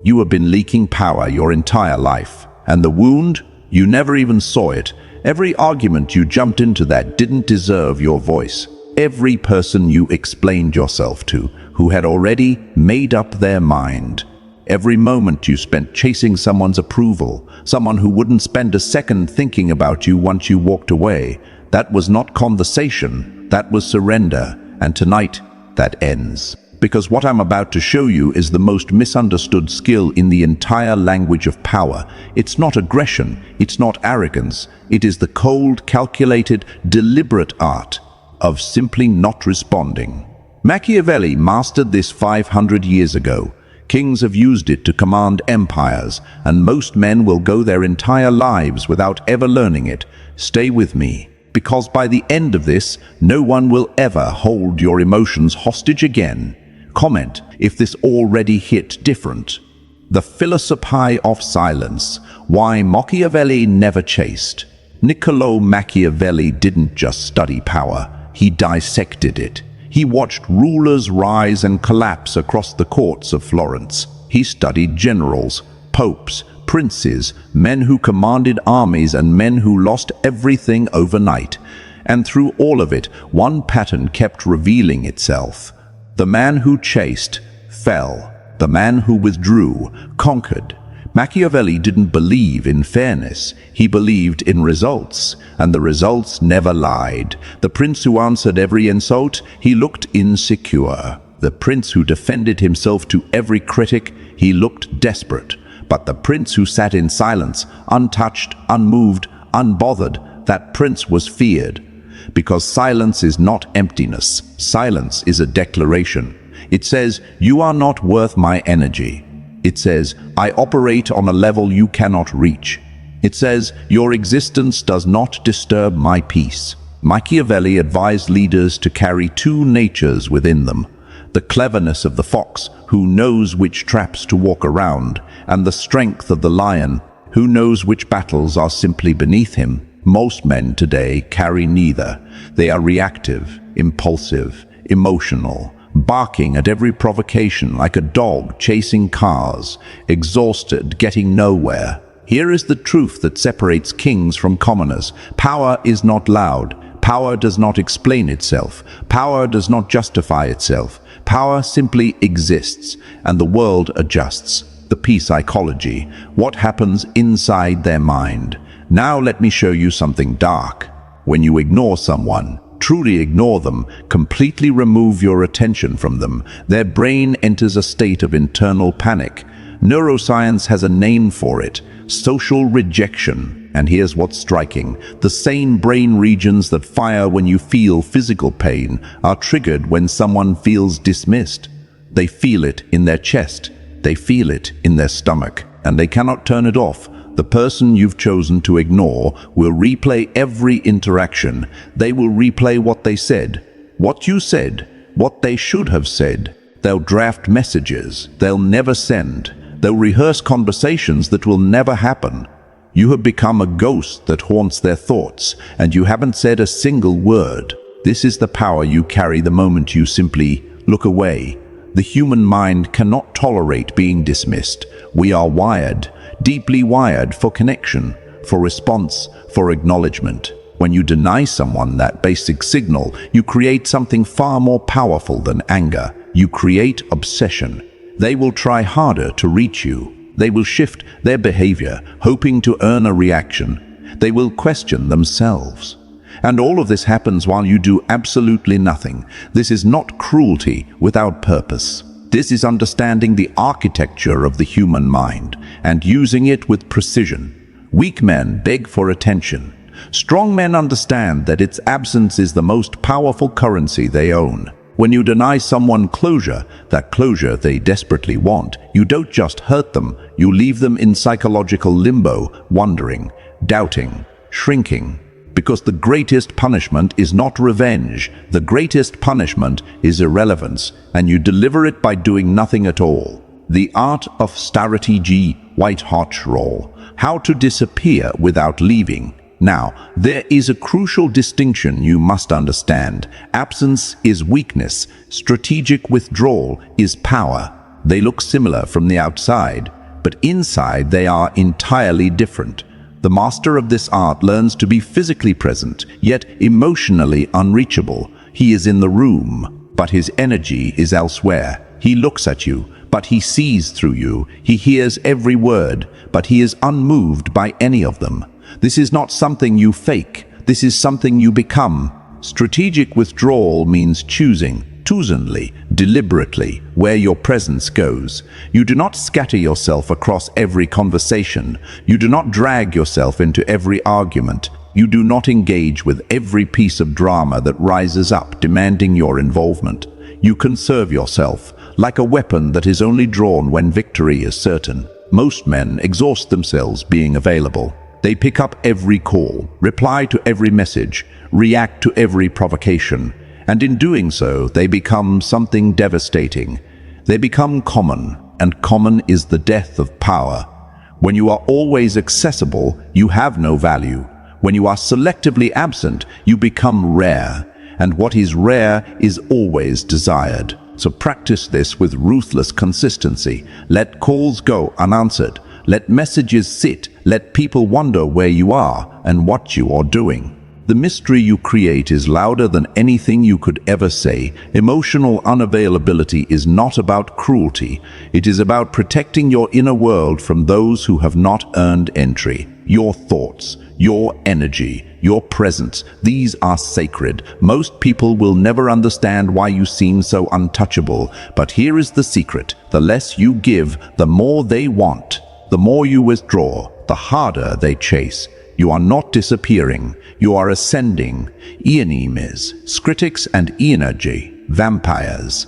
You have been leaking power your entire life. And the wound? You never even saw it. Every argument you jumped into that didn't deserve your voice. Every person you explained yourself to, who had already made up their mind. Every moment you spent chasing someone's approval, someone who wouldn't spend a second thinking about you once you walked away. That was not conversation, that was surrender. And tonight, that ends. Because what I'm about to show you is the most misunderstood skill in the entire language of power. It's not aggression, it's not arrogance. It is the cold, calculated, deliberate art of simply not responding. Machiavelli mastered this 500 years ago. Kings have used it to command empires, and most men will go their entire lives without ever learning it. Stay with me, because by the end of this, no one will ever hold your emotions hostage again. Comment if this already hit different. The philosophy of silence. Why Machiavelli never chased. Niccolò Machiavelli didn't just study power, he dissected it. He watched rulers rise and collapse across the courts of Florence. He studied generals, popes, princes, men who commanded armies and men who lost everything overnight. And through all of it, one pattern kept revealing itself. The man who chased fell. The man who withdrew conquered. Machiavelli didn't believe in fairness. He believed in results, and the results never lied. The prince who answered every insult, he looked insecure. The prince who defended himself to every critic, he looked desperate. But the prince who sat in silence, untouched, unmoved, unbothered, that prince was feared. Because silence is not emptiness. Silence is a declaration. It says, you are not worth my energy. It says, I operate on a level you cannot reach. It says, your existence does not disturb my peace. Machiavelli advised leaders to carry two natures within them. The cleverness of the fox, who knows which traps to walk around, and the strength of the lion, who knows which battles are simply beneath him. Most men today carry neither. They are reactive, impulsive, emotional, barking at every provocation like a dog chasing cars, exhausted, getting nowhere. Here is the truth that separates kings from commoners. Power is not loud. Power does not explain itself. Power does not justify itself. Power simply exists, and the world adjusts. The peace psychology, what happens inside their mind. Now let me show you something dark. When you ignore someone, truly ignore them, completely remove your attention from them, their brain enters a state of internal panic. Neuroscience has a name for it, social rejection. And here's what's striking. The same brain regions that fire when you feel physical pain are triggered when someone feels dismissed. They feel it in their chest, they feel it in their stomach, and they cannot turn it off. The person you've chosen to ignore will replay every interaction. They will replay what they said, what you said, what they should have said. They'll draft messages they'll never send. They'll rehearse conversations that will never happen. You have become a ghost that haunts their thoughts, and you haven't said a single word. This is the power you carry the moment you simply look away. The human mind cannot tolerate being dismissed. We are wired, deeply wired for connection, for response, for acknowledgement. When you deny someone that basic signal, you create something far more powerful than anger. You create obsession. They will try harder to reach you. They will shift their behavior, hoping to earn a reaction. They will question themselves. And all of this happens while you do absolutely nothing. This is not cruelty without purpose. This is understanding the architecture of the human mind and using it with precision. Weak men beg for attention. Strong men understand that its absence is the most powerful currency they own. When you deny someone closure, that closure they desperately want, you don't just hurt them, you leave them in psychological limbo, wondering, doubting, shrinking. Because the greatest punishment is not revenge. The greatest punishment is irrelevance, and you deliver it by doing nothing at all. The art of strategy, white hot roll. How to disappear without leaving. Now, there is a crucial distinction you must understand. Absence is weakness. Strategic withdrawal is power. They look similar from the outside, but inside they are entirely different. The master of this art learns to be physically present, yet emotionally unreachable. He is in the room, but his energy is elsewhere. He looks at you, but he sees through you. He hears every word, but he is unmoved by any of them. This is not something you fake. This is something you become. Strategic withdrawal means choosing, deliberately, where your presence goes. You do not scatter yourself across every conversation. You do not drag yourself into every argument. You do not engage with every piece of drama that rises up demanding your involvement. You conserve yourself, like a weapon that is only drawn when victory is certain. Most men exhaust themselves being available. They pick up every call, reply to every message, react to every provocation, and in doing so, they become something devastating. They become common, and common is the death of power. When you are always accessible, you have no value. When you are selectively absent, you become rare, and what is rare is always desired. So practice this with ruthless consistency. Let calls go unanswered. Let messages sit. Let people wonder where you are and what you are doing. The mystery you create is louder than anything you could ever say. Emotional unavailability is not about cruelty. It is about protecting your inner world from those who have not earned entry. Your thoughts, your energy, your presence, these are sacred. Most people will never understand why you seem so untouchable. But here is the secret. The less you give, the more they want. The more you withdraw, the harder they chase. You are not disappearing, you are ascending. Enemies, critics and energy, vampires.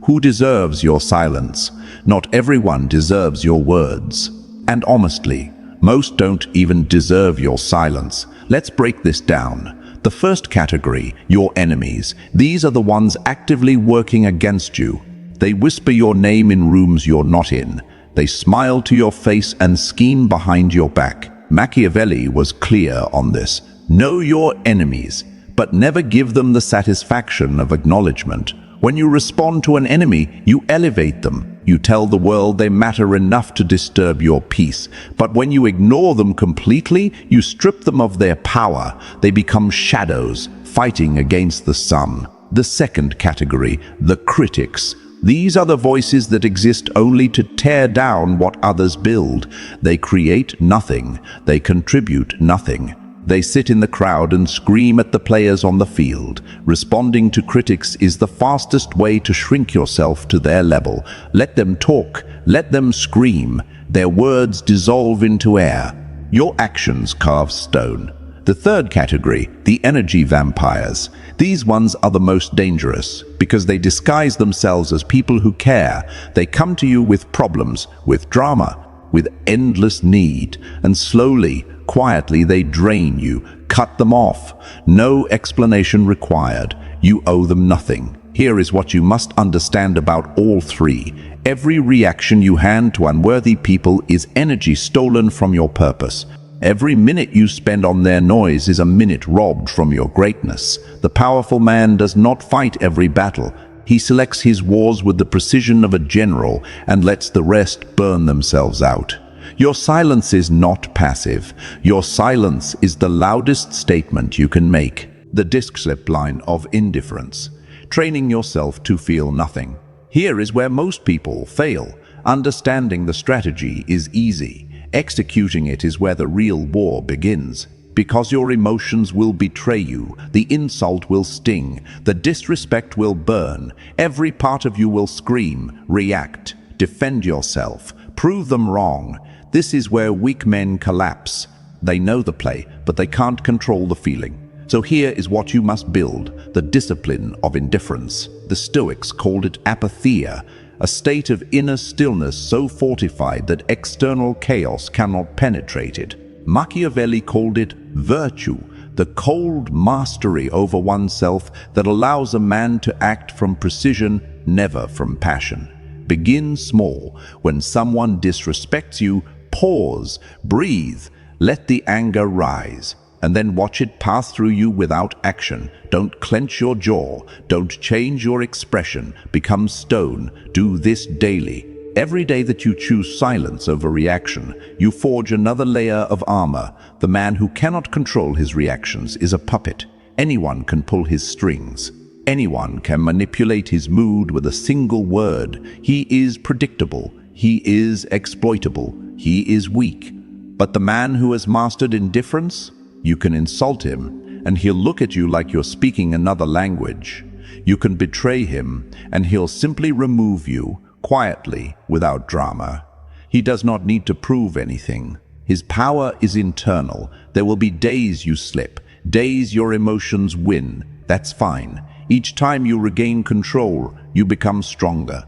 Who deserves your silence? Not everyone deserves your words. And honestly, most don't even deserve your silence. Let's break this down. The first category, your enemies. These are the ones actively working against you. They whisper your name in rooms you're not in. They smile to your face and scheme behind your back. Machiavelli was clear on this. Know your enemies, but never give them the satisfaction of acknowledgement. When you respond to an enemy, you elevate them. You tell the world they matter enough to disturb your peace. But when you ignore them completely, you strip them of their power. They become shadows, fighting against the sun. The second category, the critics. These are the voices that exist only to tear down what others build. They create nothing. They contribute nothing. They sit in the crowd and scream at the players on the field. Responding to critics is the fastest way to shrink yourself to their level. Let them talk. Let them scream. Their words dissolve into air. Your actions carve stone. The third category, the energy vampires. These ones are the most dangerous because they disguise themselves as people who care. They come to you with problems, with drama, with endless need, and slowly, quietly they drain you, cut them off. No explanation required. You owe them nothing. Here is what you must understand about all three. Every reaction you hand to unworthy people is energy stolen from your purpose. Every minute you spend on their noise is a minute robbed from your greatness. The powerful man does not fight every battle. He selects his wars with the precision of a general and lets the rest burn themselves out. Your silence is not passive. Your silence is the loudest statement you can make. The disc-slip line of indifference. Training yourself to feel nothing. Here is where most people fail. Understanding the strategy is easy. Executing it is where the real war begins. Because your emotions will betray you, the insult will sting, the disrespect will burn, every part of you will scream, react, defend yourself, prove them wrong. This is where weak men collapse. They know the play, but they can't control the feeling. So here is what you must build, the discipline of indifference. The Stoics called it apatheia, a state of inner stillness so fortified that external chaos cannot penetrate it. Machiavelli called it virtue, the cold mastery over oneself that allows a man to act from precision, never from passion. Begin small. When someone disrespects you, pause, breathe, let the anger rise, and then watch it pass through you without action. Don't clench your jaw. Don't change your expression. Become stone. Do this daily. Every day that you choose silence over reaction, you forge another layer of armor. The man who cannot control his reactions is a puppet. Anyone can pull his strings. Anyone can manipulate his mood with a single word. He is predictable. He is exploitable. He is weak. But the man who has mastered indifference, you can insult him, and he'll look at you like you're speaking another language. You can betray him, and he'll simply remove you, quietly, without drama. He does not need to prove anything. His power is internal. There will be days you slip, days your emotions win. That's fine. Each time you regain control, you become stronger.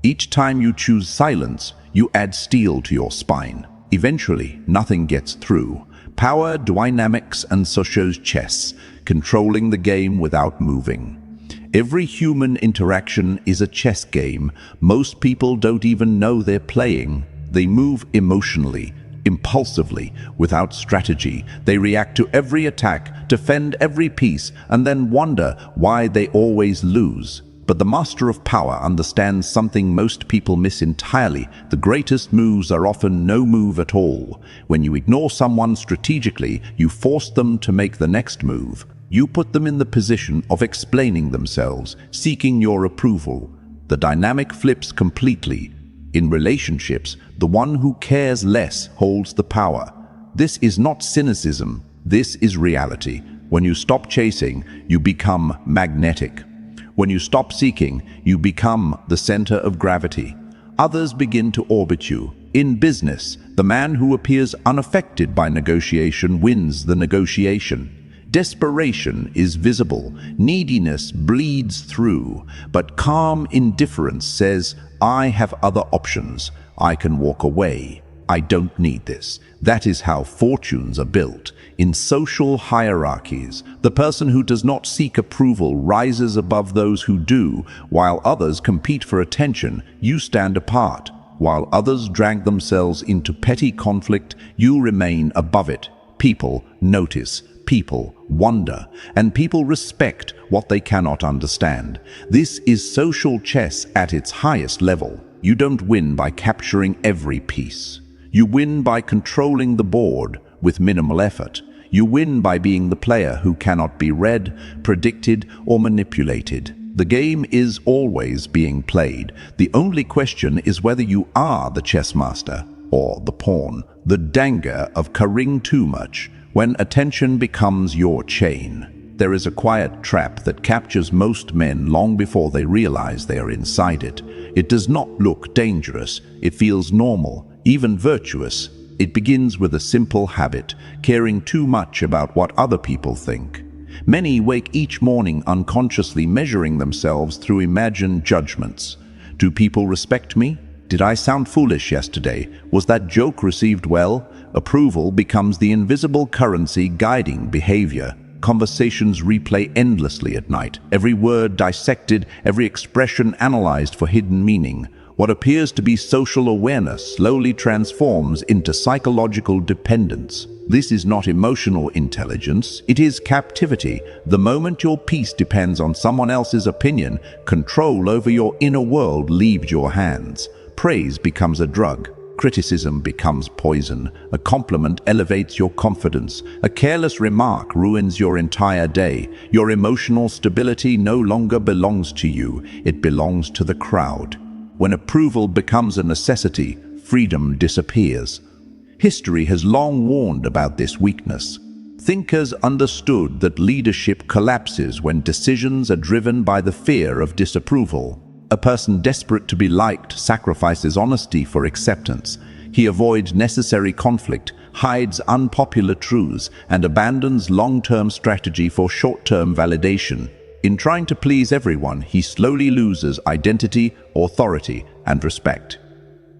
Each time you choose silence, you add steel to your spine. Eventually, nothing gets through. Power, dynamics, and Sochaux's chess, controlling the game without moving. Every human interaction is a chess game. Most people don't even know they're playing. They move emotionally, impulsively, without strategy. They react to every attack, defend every piece, and then wonder why they always lose. But the master of power understands something most people miss entirely. The greatest moves are often no move at all. When you ignore someone strategically, you force them to make the next move. You put them in the position of explaining themselves, seeking your approval. The dynamic flips completely. In relationships, the one who cares less holds the power. This is not cynicism. This is reality. When you stop chasing, you become magnetic. When you stop seeking, you become the center of gravity. Others begin to orbit you. In business, the man who appears unaffected by negotiation wins the negotiation. Desperation is visible. Neediness bleeds through. But calm indifference says, I have other options. I can walk away. I don't need this. That is how fortunes are built. In social hierarchies, the person who does not seek approval rises above those who do. While others compete for attention, you stand apart. While others drag themselves into petty conflict, you remain above it. People notice. People wonder, and people respect what they cannot understand. This is social chess at its highest level. You don't win by capturing every piece. You win by controlling the board with minimal effort. You win by being the player who cannot be read, predicted, or manipulated. The game is always being played. The only question is whether you are the chess master or the pawn. The danger of carrying too much. When attention becomes your chain, there is a quiet trap that captures most men long before they realize they are inside it. It does not look dangerous. It feels normal, even virtuous. It begins with a simple habit, caring too much about what other people think. Many wake each morning unconsciously measuring themselves through imagined judgments. Do people respect me? Did I sound foolish yesterday? Was that joke received well? Approval becomes the invisible currency guiding behavior. Conversations replay endlessly at night, every word dissected, every expression analyzed for hidden meaning. What appears to be social awareness slowly transforms into psychological dependence. This is not emotional intelligence, it is captivity. The moment your peace depends on someone else's opinion, control over your inner world leaves your hands. Praise becomes a drug. Criticism becomes poison. A compliment elevates your confidence. A careless remark ruins your entire day. Your emotional stability no longer belongs to you. It belongs to the crowd. When approval becomes a necessity, freedom disappears. History has long warned about this weakness. Thinkers understood that leadership collapses when decisions are driven by the fear of disapproval. A person desperate to be liked sacrifices honesty for acceptance. He avoids necessary conflict, hides unpopular truths, and abandons long-term strategy for short-term validation. In trying to please everyone, he slowly loses identity, authority, and respect.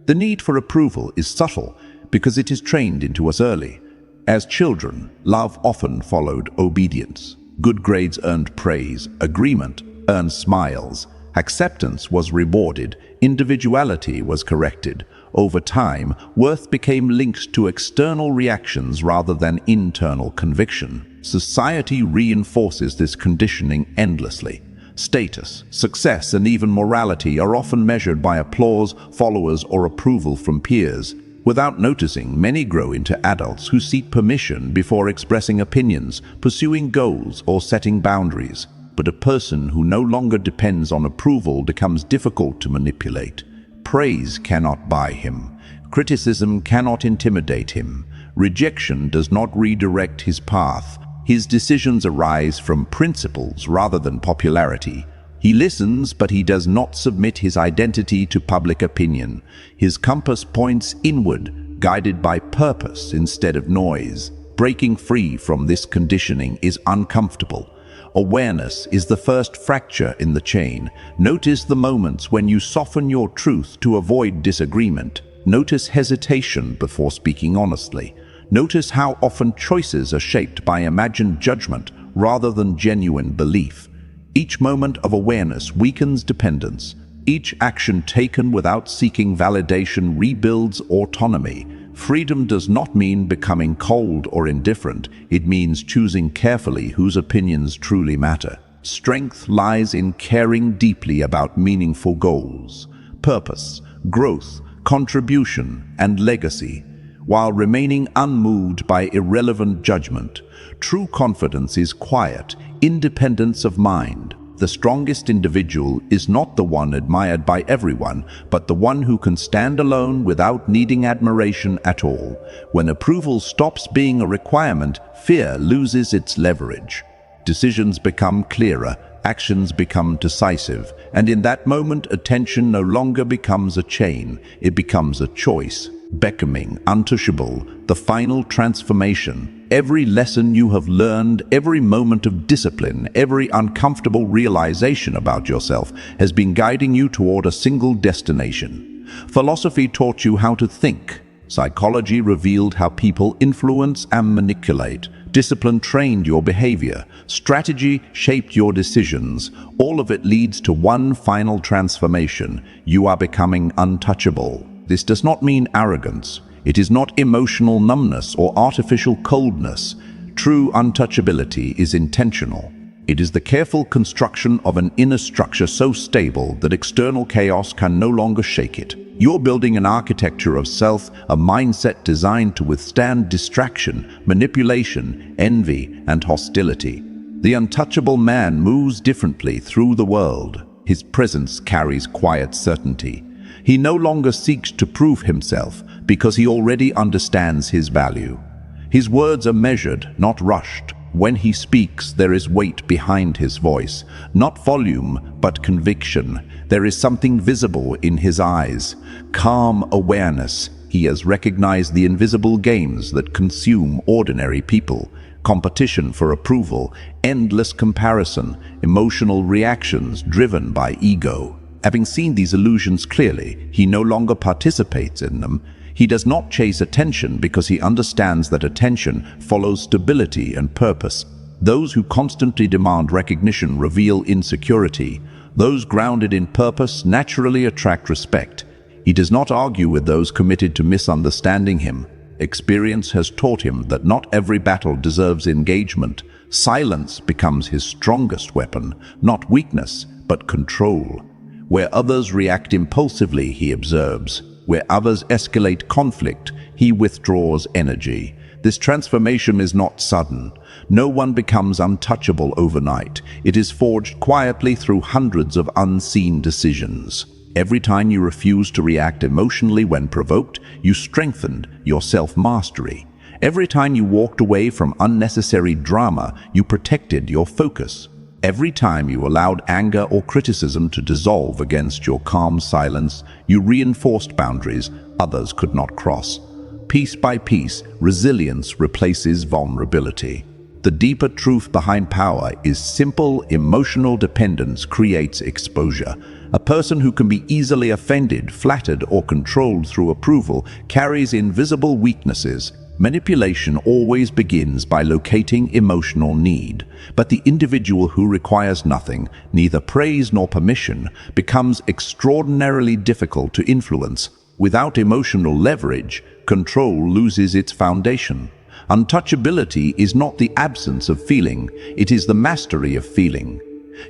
The need for approval is subtle because it is trained into us early. As children, love often followed obedience. Good grades earned praise, agreement earned smiles. Acceptance was rewarded, individuality was corrected. Over time, worth became linked to external reactions rather than internal conviction. Society reinforces this conditioning endlessly. Status, success, and even morality are often measured by applause, followers, or approval from peers. Without noticing, many grow into adults who seek permission before expressing opinions, pursuing goals, or setting boundaries. But a person who no longer depends on approval becomes difficult to manipulate. Praise cannot buy him. Criticism cannot intimidate him. Rejection does not redirect his path. His decisions arise from principles rather than popularity. He listens, but he does not submit his identity to public opinion. His compass points inward, guided by purpose instead of noise. Breaking free from this conditioning is uncomfortable. Awareness is the first fracture in the chain. Notice the moments when you soften your truth to avoid disagreement. Notice hesitation before speaking honestly. Notice how often choices are shaped by imagined judgment rather than genuine belief. Each moment of awareness weakens dependence. Each action taken without seeking validation rebuilds autonomy. Freedom does not mean becoming cold or indifferent. It means choosing carefully whose opinions truly matter. Strength lies in caring deeply about meaningful goals, purpose, growth, contribution, and legacy, while remaining unmoved by irrelevant judgment. True confidence is quiet, independence of mind. The strongest individual is not the one admired by everyone, but the one who can stand alone without needing admiration at all. When approval stops being a requirement, fear loses its leverage. Decisions become clearer, actions become decisive, and in that moment attention no longer becomes a chain, it becomes a choice. Becoming untouchable, the final transformation. Every lesson you have learned, every moment of discipline, every uncomfortable realization about yourself has been guiding you toward a single destination. Philosophy taught you how to think. Psychology revealed how people influence and manipulate. Discipline trained your behavior. Strategy shaped your decisions. All of it leads to one final transformation. You are becoming untouchable. This does not mean arrogance. It is not emotional numbness or artificial coldness. True untouchability is intentional. It is the careful construction of an inner structure so stable that external chaos can no longer shake it. You're building an architecture of self, a mindset designed to withstand distraction, manipulation, envy, and hostility. The untouchable man moves differently through the world. His presence carries quiet certainty. He no longer seeks to prove himself because he already understands his value. His words are measured, not rushed. When he speaks, there is weight behind his voice, not volume, but conviction. There is something visible in his eyes, calm awareness. He has recognized the invisible games that consume ordinary people. Competition for approval, endless comparison, emotional reactions driven by ego. Having seen these illusions clearly, he no longer participates in them. He does not chase attention because he understands that attention follows stability and purpose. Those who constantly demand recognition reveal insecurity. Those grounded in purpose naturally attract respect. He does not argue with those committed to misunderstanding him. Experience has taught him that not every battle deserves engagement. Silence becomes his strongest weapon, not weakness, but control. Where others react impulsively, he observes. Where others escalate conflict, he withdraws energy. This transformation is not sudden. No one becomes untouchable overnight. It is forged quietly through hundreds of unseen decisions. Every time you refuse to react emotionally when provoked, you strengthened your self-mastery. Every time you walked away from unnecessary drama, you protected your focus. Every time you allowed anger or criticism to dissolve against your calm silence, you reinforced boundaries others could not cross. Piece by piece, resilience replaces vulnerability. The deeper truth behind power is simple. Emotional dependence creates exposure. A person who can be easily offended, flattered, or controlled through approval carries invisible weaknesses. Manipulation always begins by locating emotional need, but the individual who requires nothing, neither praise nor permission, becomes extraordinarily difficult to influence. Without emotional leverage, control loses its foundation. Untouchability is not the absence of feeling, it is the mastery of feeling.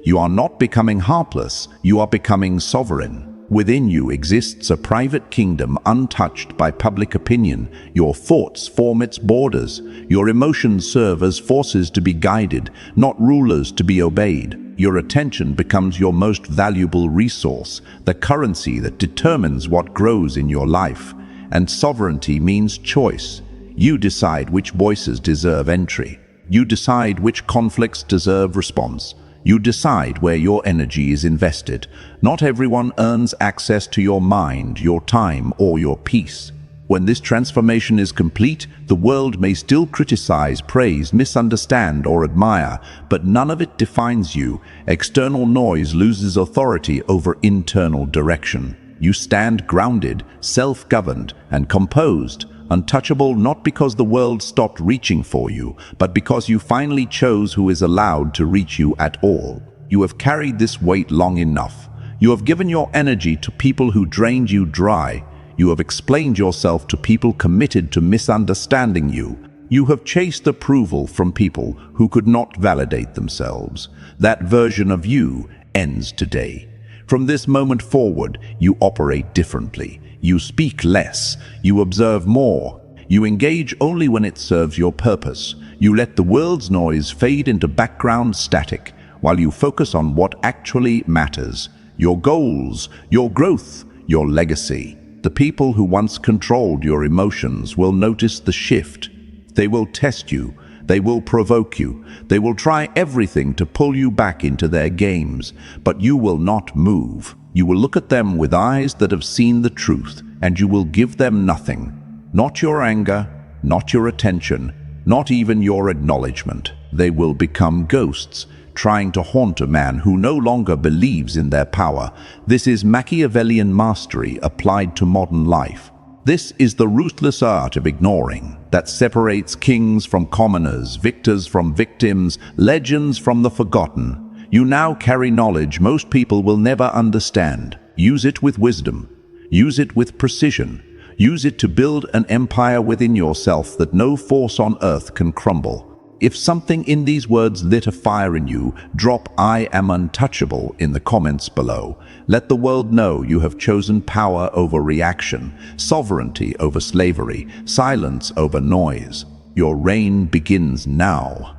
You are not becoming heartless, you are becoming sovereign. Within you exists a private kingdom untouched by public opinion. Your thoughts form its borders. Your emotions serve as forces to be guided, not rulers to be obeyed. Your attention becomes your most valuable resource, the currency that determines what grows in your life. And sovereignty means choice. You decide which voices deserve entry. You decide which conflicts deserve response. You decide where your energy is invested. Not everyone earns access to your mind, your time, or your peace. When this transformation is complete, the world may still criticize, praise, misunderstand, or admire, but none of it defines you. External noise loses authority over internal direction. You stand grounded, self-governed, and composed. Untouchable not because the world stopped reaching for you, but because you finally chose who is allowed to reach you at all. You have carried this weight long enough. You have given your energy to people who drained you dry. You have explained yourself to people committed to misunderstanding you. You have chased approval from people who could not validate themselves. That version of you ends today. From this moment forward, you operate differently. You speak less, you observe more, you engage only when it serves your purpose. You let the world's noise fade into background static, while you focus on what actually matters. Your goals, your growth, your legacy. The people who once controlled your emotions will notice the shift. They will test you, they will provoke you, they will try everything to pull you back into their games, but you will not move. You will look at them with eyes that have seen the truth, and you will give them nothing. Not your anger, not your attention, not even your acknowledgement. They will become ghosts, trying to haunt a man who no longer believes in their power. This is Machiavellian mastery applied to modern life. This is the ruthless art of ignoring that separates kings from commoners, victors from victims, legends from the forgotten. You now carry knowledge most people will never understand. Use it with wisdom. Use it with precision. Use it to build an empire within yourself that no force on earth can crumble. If something in these words lit a fire in you, drop "I am untouchable" in the comments below. Let the world know you have chosen power over reaction, sovereignty over slavery, silence over noise. Your reign begins now.